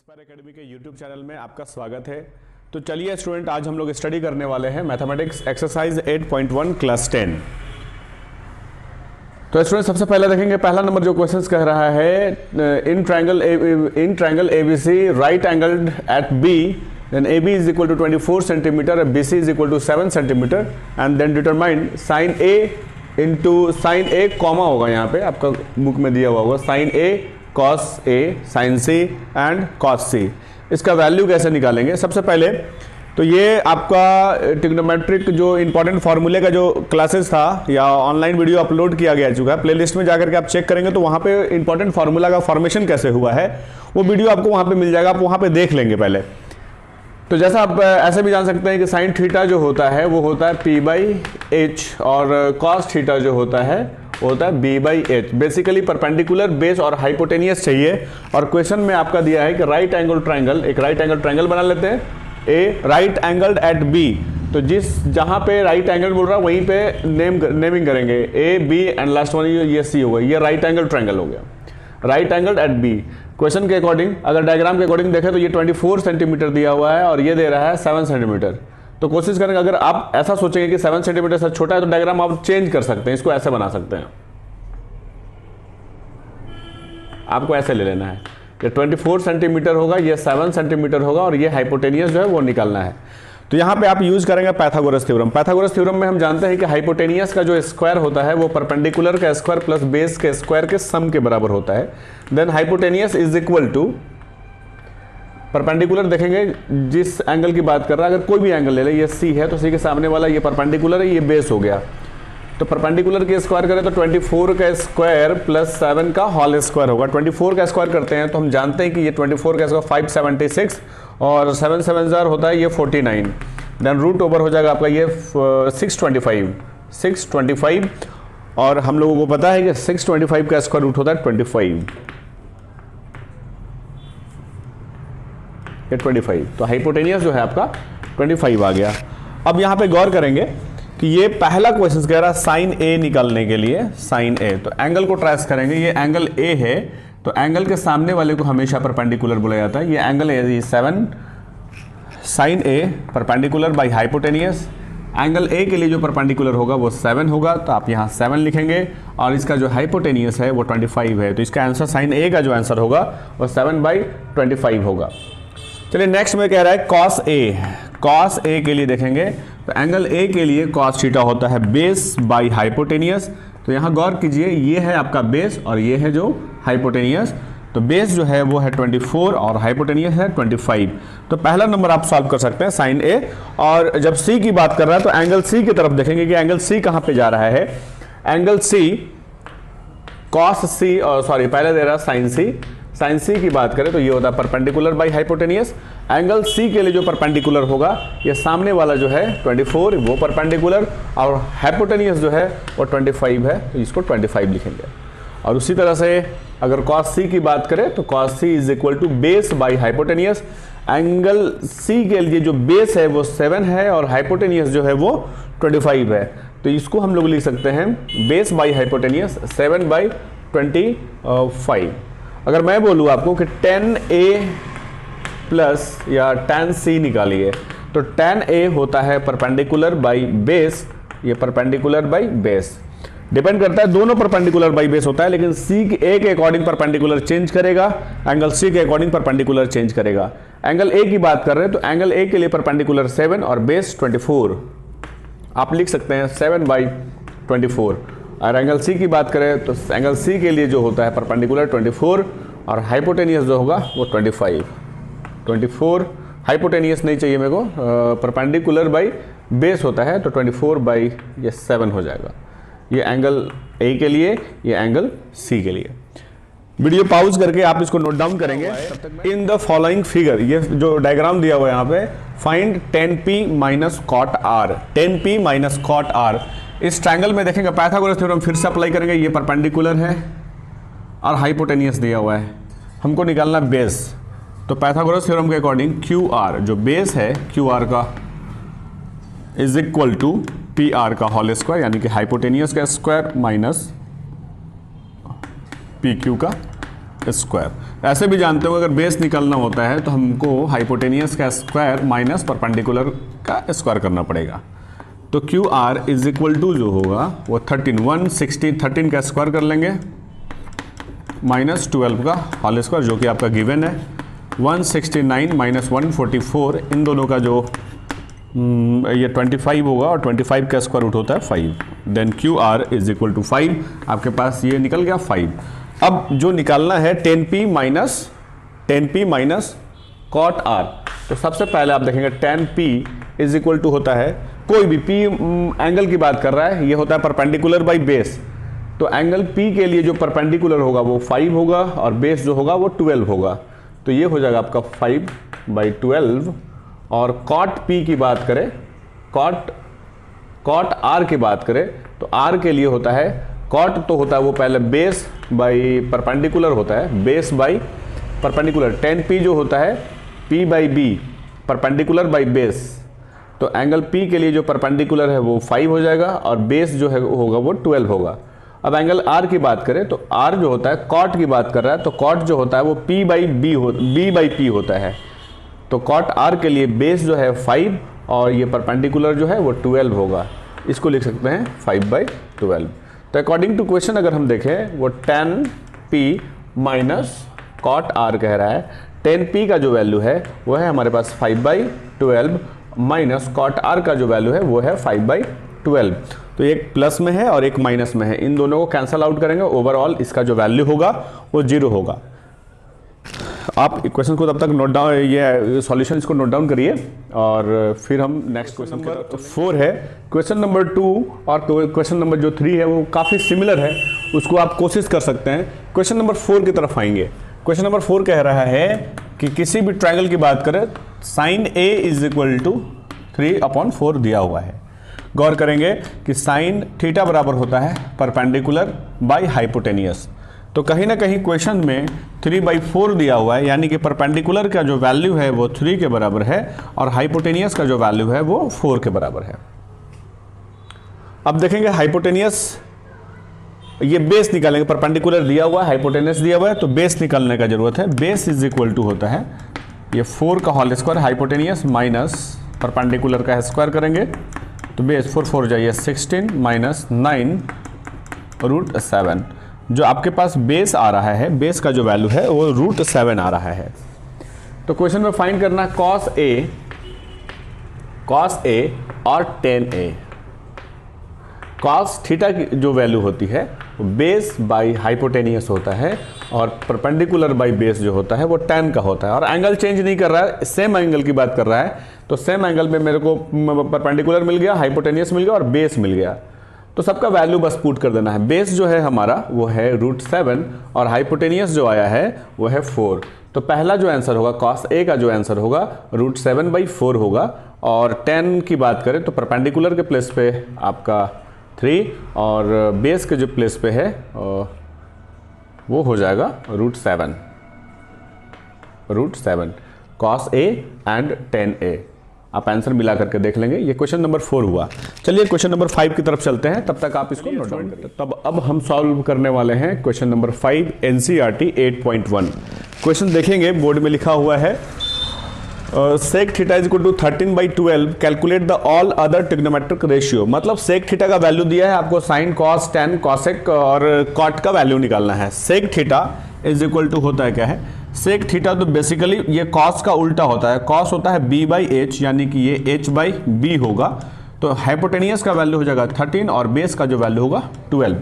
Inspire academy के YouTube channel में आपका स्वागत है। तो चलिए स्टूडेंट, आज हम लोग स्टडी करने वाले हैं मैथमेटिक्स एक्सरसाइज 8.1 क्लास 10। तो स्टूडेंट सबसे पहले देखेंगे पहला नंबर जो क्वेश्चंस कह रहा है in triangle ABC right angled at B then AB is equal to 24 centimeter and BC is equal to 7 centimeter and then determine sin A into sin A comma होगा यहाँ पे आपका बुक में दिया हुआ होगा sin A cos A sin C and cos C। इसका value कैसे निकालेंगे? सबसे पहले तो ये आपका ट्रिग्नोमेट्रिक जो इंपॉर्टेंट फार्मूले का जो क्लासेस था या ऑनलाइन वीडियो अपलोड किया गया चुका है, प्लेलिस्ट में जाकर के आप चेक करेंगे तो वहाँ पे इंपॉर्टेंट फार्मूला का फॉर्मेशन कैसे हुआ है वो वीडियो आपको वहाँ पे मिल जाएगा, आप वहाँ पे देख लेंगे पहले। तो जैसा आप ऐसे भी जान सकते हैं कि साइन थीटा जो होता है वो होता है P/H और कॉस थीटा जो होता है वो होता है B/H। बेसिकली परपेंडिकुलर, बेस और हाइपोटेनियस चाहिए। और क्वेश्चन में आपका दिया है कि राइट एंगल ट्रायंगल, एक राइट एंगल ट्रायंगल बना लेते हैं, ए राइट एंगल्ड एट B। तो जहां पे राइट एंगल बोल रहा है वहीं पे नेमिंग करेंगे A, B and last one ये C होगा। ये राइट एंगल ट्रायंगल हो गया, right angle at B। Question के अकॉर्डिंग अगर डायग्राम के अकॉर्डिंग देखें तो ये 24 सेंटीमीटर दिया हुआ है और ये दे रहा है 7 सेंटीमीटर। तो कोशिश करेंगे, अगर आप ऐसा सोचेंगे कि 7 सेंटीमीटर से छोटा है तो डायग्राम आप चेंज कर सकते हैं, इसको ऐसे बना सकते हैं। आपको ऐसे ले लेना है, ये 24 सेंटीमीटर होगा, ये 7 सेंटीमीटर होगा और ये हाइपोटेनियस जो है वो निकालना है। तो यहाँ पे आप यूज करेंगे पाइथागोरस थ्योरम। पाइथागोरस थ्योरम में हम जानते हैं कि हाइपोटेनियस का जो स्क्वायर होता है वो परपेंडिकुलर का स्क्वायर प्लस बेस के स्क्वायर के सम के बराबर होता है। Then hypotenuse is equal to perpendicular, देखेंगे जिस एंगल की बात कर रहा है, अगर कोई भी एंगल ले ले, ये C है तो C के सामने वाला ये परपेंडिकुलर है, ये बेस हो गया। तो परपेंडिकुलर के स्क्वायर करें तो 24 का स्क्वायर प्लस 7 का होल स्क्वायर होगा। 24 का स्क्वायर करते हैं तो हम जानते हैं कि ये 24 का स्क्वायर 576 और 7 7 होता है ये 49। देन रूट ओवर हो जाएगा आपका ये 625 और हम लोगों को पता है कि 625 का स्क्वायर रूट होता है 25, ये 25। तो हाइपोटेनियस जो है आपका 25 आ गया। अब यहाँ पे गौर करेंगे कि ये पहला क्वेश्चन कह रहा है साइन A निकालने के लिए, साइन A। तो एंगल को ट्रेस करेंगे, ये एंगल A है तो एंगल के सामने वाले को हमेशा परपेंडिकुलर बोला जाता है। ये एंगल है 7 sine A perpendicular by hypotenuse. Angle A के लिए जो परपेंडिकुलर होगा वो 7 होगा, तो आप यहाँ 7 लिखेंगे और इसका जो हाइपोटेनियस है वो 25 है। तो इसका आंसर साइन A का जो आंसर होगा वो 7/25 होगा। चलिए नेक्स्ट में कह रहा है कॉस A। कॉस A के लिए देखेंगे तो एंगल A के लिए कॉस थीटा होता है बेस बाई हाइपोटेनियस। तो यहाँ गौर कीजिए, ये है आपका बेस और ये है जो हाइपोटेनियस। तो बेस जो है वो है 24 और हाइपोटेनियस है 25। तो पहला नंबर आप सॉल्व कर सकते हैं साइन A। और जब C की बात कर रहा है तो एंगल C की तरफ देखेंगे कि एंगल C कहाँ पे जा रहा है। एंगल C कॉस C और सॉरी पहले दे रहा है साइन C। साइन C की बात करें तो ये होता है perpendicular by hypotenuse. Angle C के लिए जो परपेंडिकुलर होगा ये सामने वाला जो है 24 वो परपेंडिकुलर और हाइपोटेनियस जो है वो 25 है, तो इसको 25 लिखेंगे। और उसी तरह से अगर cos C की बात करें तो cos C is equal to base by hypotenuse. Angle C के लिए जो बेस है वो 7 है और हाइपोटेनियस जो है वो 25 है, तो इसको हम लोग लिख सकते हैं बेस बाई हाइपोटेनियस 7/25। अगर मैं बोलूँ आपको कि 10A प्लस या tan C निकालिए तो tan A होता है परपेंडिकुलर बाई बेस, ये परपेंडिकुलर बाई बेस डिपेंड करता है, दोनों परपेंडिकुलर बाई बेस होता है, लेकिन C A के अकॉर्डिंग परपेंडिकुलर चेंज करेगा, एंगल C के अकॉर्डिंग परपेंडिकुलर चेंज करेगा। एंगल A की बात कर रहे हैं तो एंगल A के लिए परपेंडिकुलर 7 और बेस 24, आप लिख सकते हैं 7/24। और एंगल C की बात करें तो एंगल C के लिए जो होता है परपेंडिकुलर 24 और हाइपोटेनियस जो होगा वो 24 हाइपोटेनियस नहीं चाहिए मेरे को, परपेंडिकुलर बाई बेस होता है तो 24/7 हो जाएगा। ये एंगल A के लिए, ये एंगल C के लिए। वीडियो पॉज करके आप इसको नोट डाउन करेंगे। इन द फॉलोइंग फिगर, ये जो डायग्राम दिया हुआ है यहाँ पे, find 10P minus cot R, 10P minus cot R। इस ट्रायंगल में देखेंगे पाइथागोरस थ्योरम फिर से अप्लाई करेंगे, ये परपेंडिकुलर है और हाइपोटेनियस दिया हुआ है, हमको निकालना बेस। तो पाइथागोरस थ्योरम के अकॉर्डिंग QR जो बेस है QR का इज इक्वल टू PR का होल स्क्वायर, यानी कि हाइपोटेनियस का स्क्वायर माइनस PQ का स्क्वायर। ऐसे भी जानते हो अगर बेस निकालना होता है तो हमको हाइपोटेनियस का स्क्वायर माइनस परपेंडिकुलर का स्क्वायर करना पड़ेगा। तो Q R is equal to जो होगा वो 13 का स्क्वायर कर लेंगे माइनस 12 का होल स्क्वायर जो कि आपका गिवन है। 169 माइनस 144 इन दोनों का जो ये 25 होगा और 25 का स्क्वायर रूट होता है 5। Then Q R is equal to 5, आपके पास ये निकल गया 5। अब जो निकालना है 10p माइनस कॉट आर। तो सबसे पहले आप देखेंगे 10p इज इक्वल टू होता है कोई भी p एंगल की बात कर रहा है, ये होता है परपेंडिकुलर बाई बेस। तो एंगल p के लिए जो परपेंडिकुलर होगा वो 5 होगा और बेस जो होगा वो 12 होगा। तो ये हो जाएगा आपका 5/12। और कॉट p की बात करें, कॉट r की बात करें तो r के लिए होता है कॉट तो होता है वो पहले बेस बाई परपेंडिकुलर होता है, बेस बाई परपेंडिकुलर। 10p जो होता है p by b perpendicular by base. तो एंगल p के लिए जो परपेंडिकुलर है वो 5 हो जाएगा और बेस जो है होगा वो 12 होगा। अब एंगल r की बात करें तो r जो होता है कॉट की बात कर रहा है तो कॉट जो होता है वो p बाई p होता है। तो कॉट r के लिए बेस जो है 5 और ये परपेंडिकुलर जो है वो 12 होगा। इसको लिख सकते हैं 5/12। तो अकॉर्डिंग टू क्वेश्चन अगर हम देखें वो 10p माइनस कॉट r कह रहा है। 10p का जो वैल्यू है वो है हमारे पास 5/12 माइनस कॉट r का जो वैल्यू है वो है 5/12। तो एक प्लस में है और एक माइनस में है, इन दोनों को कैंसल आउट करेंगे, ओवरऑल इसका जो वैल्यू होगा वो 0 होगा। आप क्वेश्चन को तब तक नोट डाउन, ये सॉल्यूशन इसको नोट डाउन करिए और फिर हम नेक्स्ट क्वेश्चन नंबर 4 है। क्वेश्चन नंबर 2 और क्वेश्चन नंबर जो 3 है वो काफ़ी सिमिलर है, उसको आप कोशिश कर सकते हैं। क्वेश्चन नंबर 4 की तरफ आएंगे। क्वेश्चन नंबर 4 कह रहा है कि किसी भी ट्रायंगल की बात करें sine a is equal to 3/4 दिया हुआ है। गौर करेंगे कि साइन थीटा बराबर होता है परपेंडिकुलर बाई हाइपोटेनियस। तो कहीं ना कहीं क्वेश्चन में 3/4 दिया हुआ है, यानी कि परपेंडिकुलर का जो वैल्यू है वो 3 के बराबर है और हाइपोटेनियस का जो वैल्यू है वो 4 के बराबर है। अब देखेंगे हाइपोटेनियस, ये बेस निकालेंगे, परपेंडिकुलर दिया हुआ है, हाइपोटेनियस दिया हुआ है, तो बेस निकालने का जरूरत है। बेस इज इक्वल टू होता है ये 4 का whole square hypotenuse minus perpendicular का स्क्वायर करेंगे तो बेस 4 जाइए 16 माइनस 9/7। जो आपके पास बेस आ रहा है, बेस का जो वैल्यू है वो √7 आ रहा है। तो क्वेश्चन में फाइंड करना cos A और tan A। cos थीटा की जो वैल्यू होती है वो बेस बाई हाइपोटेनियस होता है और परपेंडिकुलर बाई बेस जो होता है वो tan का होता है। और एंगल चेंज नहीं कर रहा है, सेम एंगल की बात कर रहा है। तो सेम एंगल में मेरे को परपेंडिकुलर मिल गया, हाइपोटेनियस मिल गया और बेस मिल गया। तो सबका वैल्यू बस पुट कर देना है। बेस जो है हमारा वो है √7 और हाइपोटेनियस जो आया है वो है 4। तो पहला जो आंसर होगा cos A का जो आंसर होगा √7/4 होगा। और 10 की बात करें तो परपेंडिकुलर के प्लेस पे आपका 3 और बेस के जो प्लेस पे है वो हो जाएगा √7 cos A and tan A। आप आंसर मिला करके देख लेंगे। ये क्वेश्चन नंबर 4 हुआ। चलिए क्वेश्चन नंबर 5 की तरफ चलते हैं, तब तक आप इसको नोट डाउन करिए। तब अब हम सॉल्व करने वाले हैं क्वेश्चन नंबर 5 NCERT 8.1। क्वेश्चन देखेंगे, बोर्ड में लिखा हुआ है sec theta is equal to 13/12 calculate the all other trigonometric ratio. मतलब sec थीटा का वैल्यू दिया है आपको, साइन cos tan cosec और cot का वैल्यू निकालना है। sec theta is equal to होता है क्या है, सेक थीटा तो बेसिकली ये कॉस का उल्टा होता है। कॉस होता है b/h, यानी कि ये h/b होगा। तो हाइपोटेनियस का वैल्यू हो जाएगा 13 और बेस का जो वैल्यू होगा 12।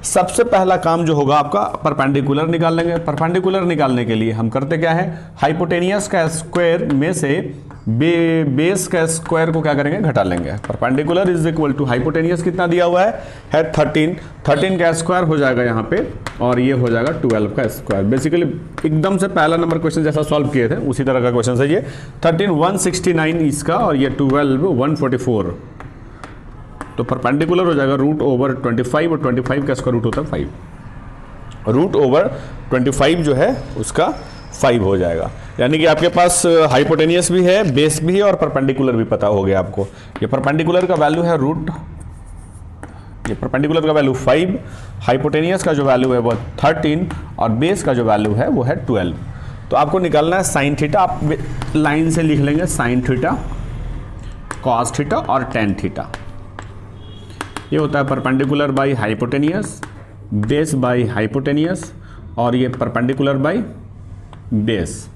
सबसे पहला काम जो होगा आपका परपेंडिकुलर निकाल लेंगे। परपेंडिकुलर निकालने के लिए हम करते क्या है, हाइपोटेनियस का स्क्वायर में से बेस का स्क्वायर को क्या करेंगे, घटा लेंगे। Perpendicular is equal to hypotenuse कितना दिया हुआ है 13 का स्क्वायर हो जाएगा यहाँ पे और ये हो जाएगा 12 का स्क्वायर। बेसिकली एकदम से पहला नंबर क्वेश्चन जैसा सॉल्व किए थे उसी तरह का क्वेश्चन है ये। 13 169 इसका और ये 12 144। तो परपेंडिकुलर हो जाएगा √25 और 25 का स्क्वायर रूट होता है 5। √25 जो है उसका 5 हो जाएगा। यानी कि आपके पास हाइपोटेनियस भी है, बेस भी है और परपेंडिकुलर भी पता हो गया आपको। ये परपेंडिकुलर का वैल्यू है ये परपेंडिकुलर का वैल्यू 5, हाइपोटेनियस का जो वैल्यू है वो 13 और बेस का जो वैल्यू है वो है 12। तो आपको निकालना है साइन थीटा, आप लाइन से लिख लेंगे साइन थीटा, कॉस थीटा और टेन थीटा। ये होता है perpendicular by hypotenuse, base by hypotenuse, और ये परपेंडिकुलर बाई बेस,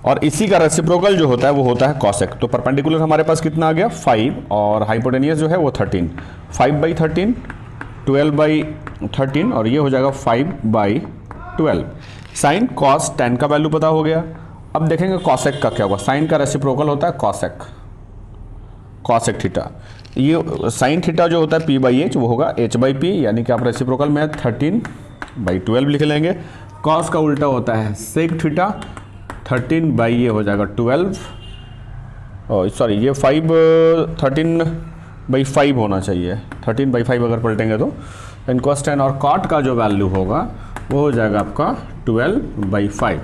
और इसी का रेसिप्रोकल जो होता है वो होता है कॉसेक। तो परपेंडिकुलर हमारे पास कितना आ गया 5 और हाइपोटेनियस जो है वो 13, 5/13, 12/13 और ये हो जाएगा 5/12। साइन कॉस 10 का वैल्यू पता हो गया। अब देखेंगे कॉसेक का क्या होगा। साइन का रेसिप्रोकल होता है कॉसेक, कॉसेक थीटा। ये साइन थीटा जो होता है p/h वो होगा h/p, यानी कि आप रेसिप्रोकल में 13/12 लिख लेंगे। कॉस का उल्टा होता है सेक थीटा, 13 ये हो जाएगा 12, सॉरी ये 13/5 होना चाहिए, 13/5 अगर पलटेंगे तो इन cos 10, और कॉट का जो वैल्यू होगा वो हो जाएगा आपका 12/5।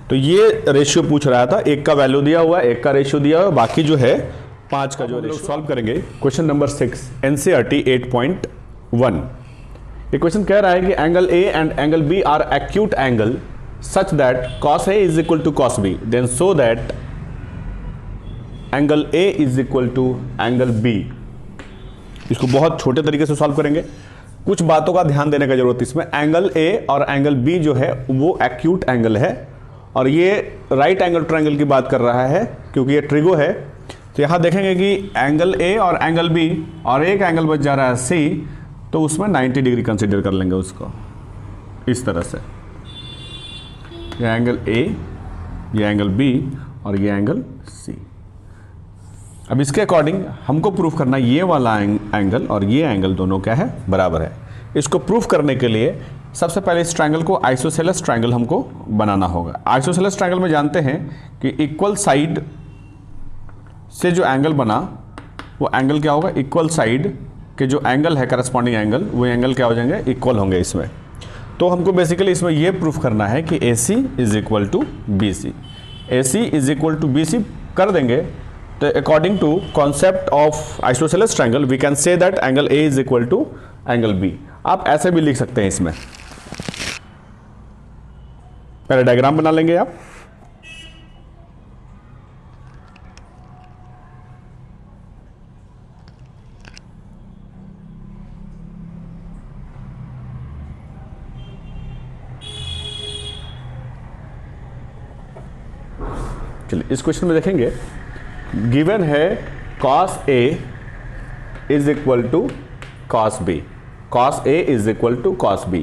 तो ये रेशियो पूछ रहा था, एक का वैल्यू दिया हुआ है, एक का रेशियो दिया हुआ है, बाकी जो है 5 का जो रेशियो। सॉल्व करेंगे क्वेश्चन नंबर 6 NCERT 8.1। ये क्वेश्चन कह रहा है कि angle A and angle B are acute angle such that cos A is equal to cos B, then so that angle A is equal to angle B। इसको बहुत छोटे तरीके से सॉल्व करेंगे। कुछ बातों का ध्यान देने का जरूरत है इसमें। एंगल A और एंगल B जो है वो एक्यूट एंगल है, और ये राइट एंगल ट्रायंगल की बात कर रहा है क्योंकि ये ट्रिगो है। तो यहाँ देखेंगे कि एंगल A और एंगल B और एक एंगल बच जा रहा है C, तो उसमें 90 डिग्री कंसिडर कर लेंगे उसको इस तरह से। ये एंगल A, ये एंगल B और ये एंगल C। अब इसके अकॉर्डिंग हमको प्रूफ करना ये वाला एंगल और ये एंगल दोनों क्या है, बराबर है। इसको प्रूफ करने के लिए सबसे पहले इस ट्रायंगल को आइसोसेलेस ट्रायंगल हमको बनाना होगा। आइसोसेलेस ट्रायंगल में जानते हैं कि इक्वल साइड से जो एंगल बना वो एंगल क्या होगा, इक्वल साइड के जो एंगल है करस्पॉन्डिंग एंगल, वो एंगल क्या हो जाएंगे, इक्वल होंगे इसमें। तो हमको बेसिकली इसमें ये प्रूफ करना है कि AC is equal to BC। AC is equal to BC कर देंगे तो according to concept of isosceles triangle we can say that angle A is equal to angle B। आप ऐसे भी लिख सकते हैं इसमें। पहले डायग्राम बना लेंगे आप। चलिए इस क्वेश्चन में देखेंगे, गिवन है cos A is equal to cos B, cos A is equal to cos B।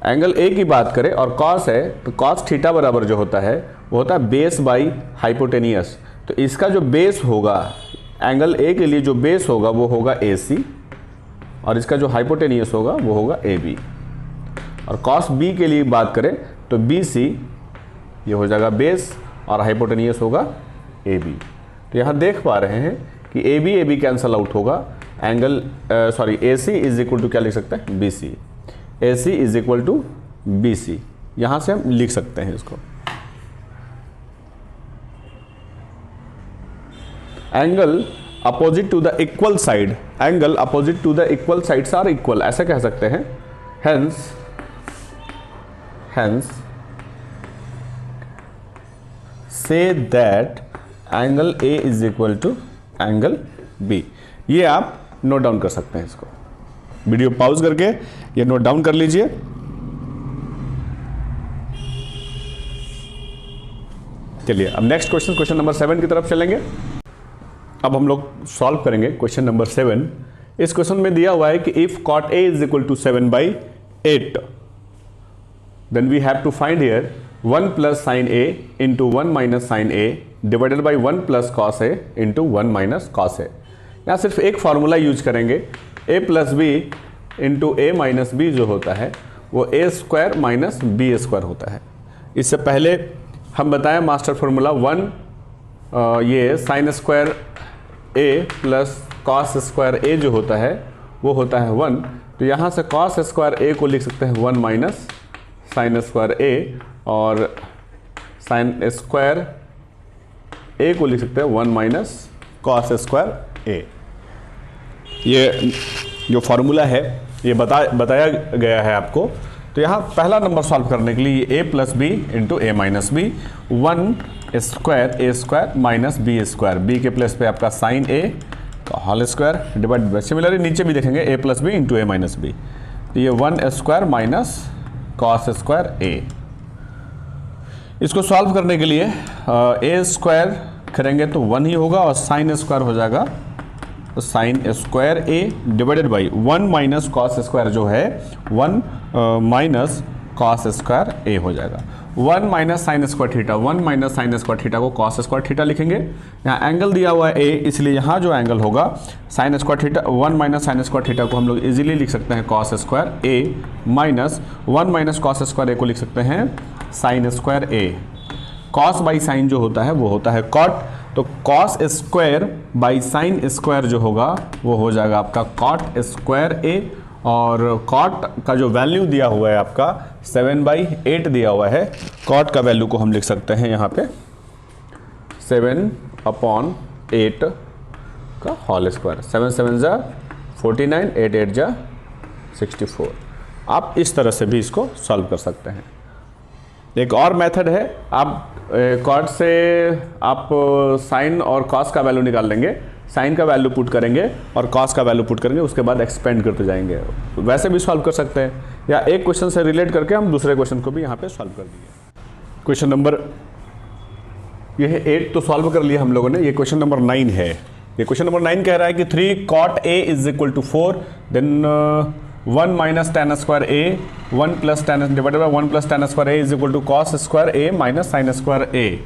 Angle A की बात करें और cos है तो cos थीटा बराबर जो होता है वो होता है बेस बाई हाइपोटेनियस। तो इसका जो बेस होगा, एंगल A के लिए जो बेस होगा वो होगा AC, और इसका जो हाइपोटेनियस होगा वो होगा AB। और cos B के लिए बात करें तो BC ये हो जाएगा बेस और हाइपोटेनियस होगा AB। तो यहाँ देख पा रहे हैं कि AB कैंसल आउट होगा। Angle AC is equal to क्या लिख सकते हैं, BC। AC is equal to BC, यहाँ से हम लिख सकते हैं इसको। Angle opposite to the equal side, angle opposite to the equal sides are equal, ऐसा कह सकते हैं। Hence say that angle A is equal to angle B। ये आप नोट डाउन कर सकते हैं इसको। वीडियो पॉज करके ये नोट डाउन कर लीजिए। चलिए अब नेक्स्ट क्वेश्चन, क्वेश्चन नंबर 7 की तरफ चलेंगे। अब हम लोग सॉल्व करेंगे क्वेश्चन नंबर 7। इस क्वेश्चन में दिया हुआ है कि if cot A is equal to 7/8 then we have to find here 1 plus sine A into 1 minus sine A divided by 1 plus cos A into 1 minus cos A। यहाँ सिर्फ एक formula use करेंगे, A plus B into A minus B जो होता है वो A square minus B square होता है। इससे पहले हम बताएं मास्टर फार्मूला 1 ये sine square A plus cos square A जो होता है वो होता है 1। तो यहाँ से कॉस स्क्वायर A को लिख सकते हैं 1 माइनस साइन स्क्वायर A, और साइन स्क्वायर A को लिख सकते हैं 1 माइनस कॉस स्क्वायर A। ये जो फॉर्मूला है ये बताया गया है आपको। तो यहाँ पहला नंबर सॉल्व करने के लिए A plus B into A minus B, 1 square A square minus B square, B के प्लेस पे आपका साइन ए का whole square divide by, similarly नीचे भी देखेंगे A plus B into A minus B, तो ये 1 square minus cos square A. इसको सॉल्व करने के लिए ए स्क्वायर करेंगे तो 1 ही होगा और साइन स्क्वायर हो जाएगा तो sign square A divided by 1 minus cos square जो है 1 माइनस कॉस स्क्वायर ए हो जाएगा। 1 minus sine square theta, 1 minus sine square theta को कॉस स्क्वायर थीटा लिखेंगे। यहाँ एंगल दिया हुआ है ए, इसलिए यहाँ जो एंगल होगा sign square theta, 1 minus sine square theta को हम लोग इजीली लिख सकते हैं cos square A minus 1 minus cos square ए को लिख सकते हैं sign square A. Cos by sine जो होता है वो होता है कॉट, तो cos square by sine square जो होगा वो हो जाएगा आपका कॉट स्क्वायर ए, और कॉट का जो वैल्यू दिया हुआ है आपका 7/8 दिया हुआ है। कॉट का वैल्यू को हम लिख सकते हैं यहाँ पे 7/8 का होल स्क्वायर, 7 7 जा 49, 8 8 जा 64। आप इस तरह से भी इसको सॉल्व कर सकते हैं। एक और मेथड है, आप कॉट से आप साइन और कॉस का वैल्यू निकाल लेंगे, साइन का वैल्यू पुट करेंगे और कॉस का वैल्यू पुट करेंगे, उसके बाद एक्सपेंड करते जाएंगे। वैसे भी सॉल्व कर सकते हैं, या एक क्वेश्चन से रिलेट करके हम दूसरे क्वेश्चन को भी यहाँ पे सॉल्व कर दिए। क्वेश्चन नंबर ये है 8 तो सॉल्व कर लिया हम लोगों ने। ये क्वेश्चन नंबर 9 है। ये क्वेश्चन नंबर 9 कह रहा है कि 3 cot a is equal to 4, then 1 minus tan square A 1 plus tan divided by 1 plus ten square A is equal to cos square A minus sine square A.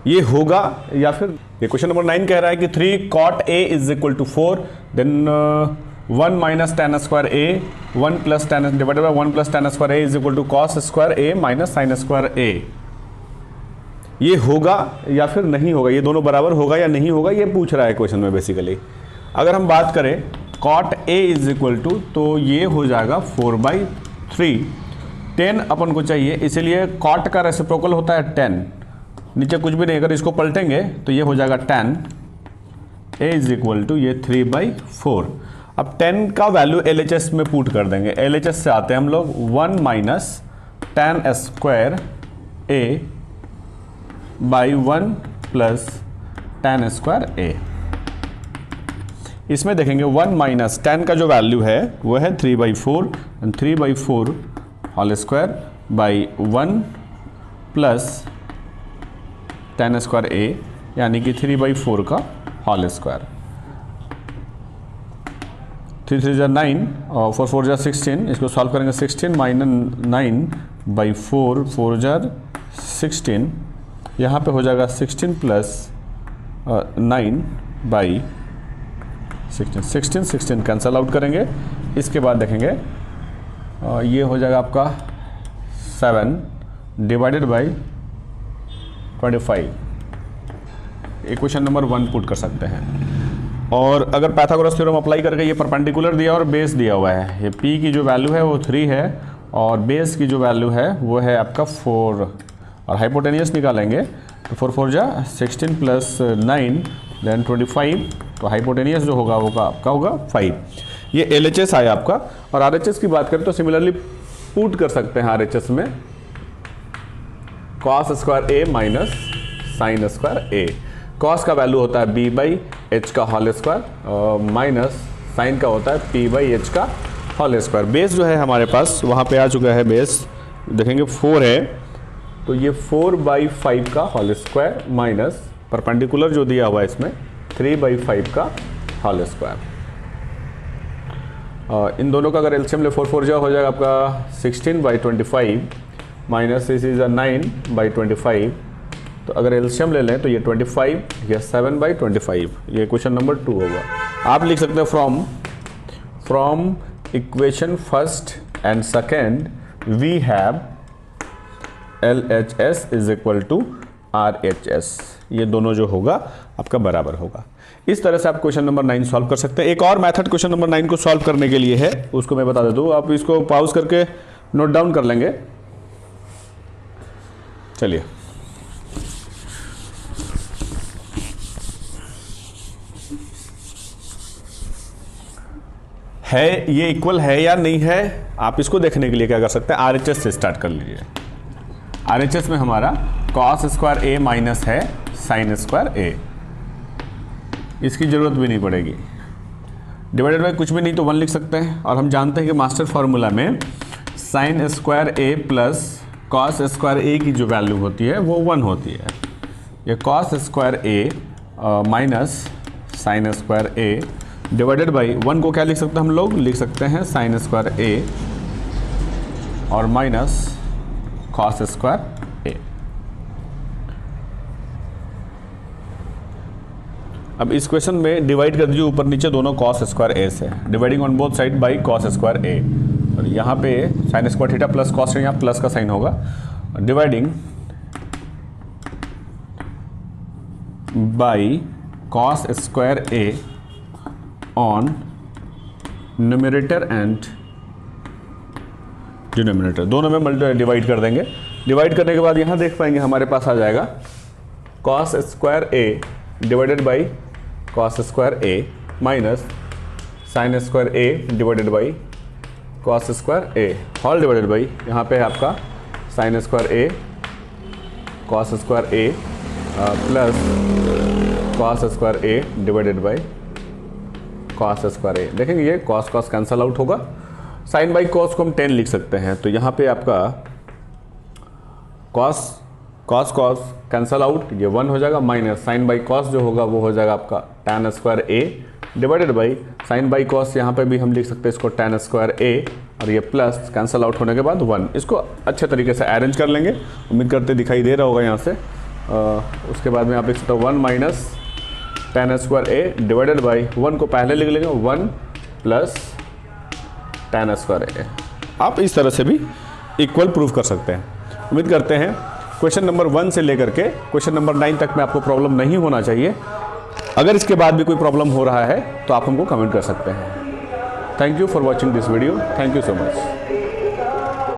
ये होगा या फिर ये क्वेश्चन नंबर 9 कह रहा है कि 3 cot a is equal to 4, then 1 minus tan square A 1 plus tan divided by 1 plus ten square A is equal to cos square A minus sine square A. ये होगा या फिर नहीं होगा, ये दोनों बराबर होगा या नहीं होगा, ये पूछ रहा है क्वेश्चन में बेसिकली। अगर हम बात करें cot a is equal to, तो ये हो जाएगा 4/3, 10 अपन को चाहिए, इसीलिए cot का रेसिप्रोकल होता है 10, नीचे कुछ भी नहीं, अगर इसको पलटेंगे तो ये हो जाएगा 10, a इज इक्वल टू ये 3/4। अब 10 का वैल्यू LHS में पुट कर देंगे, LHS से आते हैं हम लोग 1 minus tan square a by 1 plus ten square a। इसमें देखेंगे 1 माइनस 10 का जो वैल्यू है वो है 3/4, 3/4 whole square by 1 plus ten square a, यानी कि 3/4 का होल स्क्वायर। 3 3 जा 9 और 4 4 जा 16, इसको सॉल्व करेंगे 16 माइनस 9/4, 4 जा 16, यहाँ पे हो जाएगा 16 प्लस 9/16, 16 कैंसल आउट करेंगे। इसके बाद देखेंगे ये हो जाएगा आपका 7 divided by 25। Equation number 1 put कर सकते हैं। और अगर पाइथागोरस थ्योरम अप्लाई करके ये परपेंडिकुलर दिया और बेस दिया हुआ है, ये p की जो वैल्यू है वो 3 है और बेस की जो वैल्यू है वो है आपका 4, और हाइपोटेनियस निकालेंगे तो 4 4 जा 16 प्लस 9 देन 25, तो हाइपोटेनियस जो होगा वो आपका होगा 5। ये LHS आया आपका। और RHS की बात करें तो सिमिलरली पुट कर सकते हैं RHS में cos square a minus sine square a। cos का वैल्यू होता है b/h का होल स्क्वायर माइनस साइन का होता है p/h का होल स्क्वायर। बेस जो है हमारे पास वहाँ पे आ चुका है, बेस देखेंगे 4 है, तो ये 4/5 का होल स्क्वायर माइनस परपेंडिकुलर जो दिया हुआ है इसमें 3/5 का होल स्क्वायर। इन दोनों का अगर एलसीएम ले 4 4 जा हो जाएगा आपका 16/25 माइनस इज 9/25, तो अगर एलसीएम ले लें तो ये 25 या 7/25, ये क्वेश्चन नंबर 2 होगा। आप लिख सकते हैं from equation first and second we have LHS is equal to RHS, ये दोनों जो होगा आपका बराबर होगा। इस तरह से आप क्वेश्चन नंबर 9 सॉल्व कर सकते हैं। एक और मेथड क्वेश्चन नंबर 9 को सॉल्व करने के लिए है, उसको मैं बता देता हूँ, आप इसको पॉज करके नोट डाउन कर लेंगे। चलिए है ये इक्वल है या नहीं है, आप इसको देखने के लिए क्या कर सकते हैं, आरएचएस से स्टार्ट कर लीजिए। आरएचएस में हमारा कॉस स्क्वायर ए माइनस है साइन स्क्वायर ए, इसकी ज़रूरत भी नहीं पड़ेगी। डिवाइडेड बाई कुछ भी नहीं तो 1 लिख सकते हैं, और हम जानते हैं कि मास्टर फार्मूला में sign square A plus cos square ए की जो वैल्यू होती है वो 1 होती है। ये cos square A minus sine square A divided by 1 को क्या लिख सकते हैं हम लोग, लिख सकते हैं साइन स्क्वायर ए और माइनस कॉस स्क्वायर ए। अब इस क्वेश्चन में डिवाइड कर दीजिए ऊपर नीचे दोनों कॉस स्क्वायर ए से, dividing on both side by cos square A, और यहाँ पे sine square theta plus cos, यहाँ प्लस का साइन होगा, dividing by cos square A on numerator and denominator, दोनों में डिवाइड कर देंगे। डिवाइड करने के बाद यहाँ देख पाएंगे हमारे पास आ जाएगा cos square A divided by cos square A minus sine square A divided by cos square A whole divided by, यहाँ पे है आपका sine square A cos square A plus cos square A divided by cos square A. देखेंगे ये cos cos cancel out होगा, sine by cos को हम 10 लिख सकते हैं, तो यहाँ पे आपका cos cos cos cancel out, ये 1 हो जाएगा, माइनस साइन बाई कॉस जो होगा वो हो जाएगा आपका tan square A divided by sine by cos, यहाँ पे भी हम लिख सकते हैं इसको tan स्क्वायर ए, और ये प्लस कैंसल आउट होने के बाद 1। इसको अच्छे तरीके से अरेंज कर लेंगे, उम्मीद करते दिखाई दे रहा होगा यहाँ से। उसके बाद में आप लिख सकते हो 1 minus tan square A divided by 1 को पहले लिख लेंगे 1 प्लस tan स्क्वायर ए। आप इस तरह से भी इक्वल प्रूव कर सकते हैं। उम्मीद करते हैं क्वेश्चन नंबर 1 से लेकर के क्वेश्चन नंबर 9 तक में आपको प्रॉब्लम नहीं होना चाहिए। अगर इसके बाद भी कोई प्रॉब्लम हो रहा है तो आप हमको कमेंट कर सकते हैं। Thank you for watching this video, thank you so much.